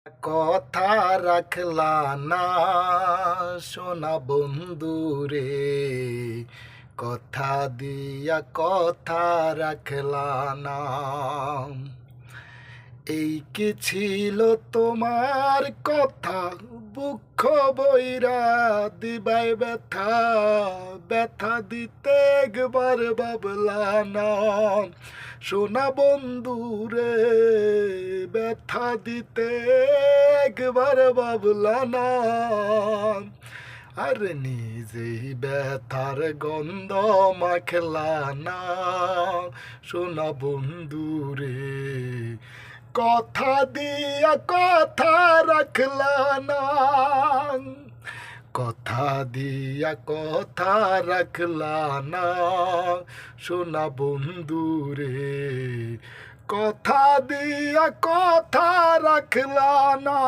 কথা রাখলা না সোনা বন্ধু রে, কথা দিয়া কথা রাখলা না। এই কি ছিল তোমার কথা, বুক বইরা দিবাই ব্যথা, ব্যথা দিতে একবার ভাবলা না সোনা বন্ধু রে, ব্যথা দিতে একবার ভাবলা না। আর নিজেই ব্যথার গন্ধ মাখলা না সোনা বন্ধু রে, কথা দিয়া কথা রাখলা না, কথা দিয়া কথা রাখলা না সোনা বন্ধু রে, কথা দিয়া কথা রাখলা না।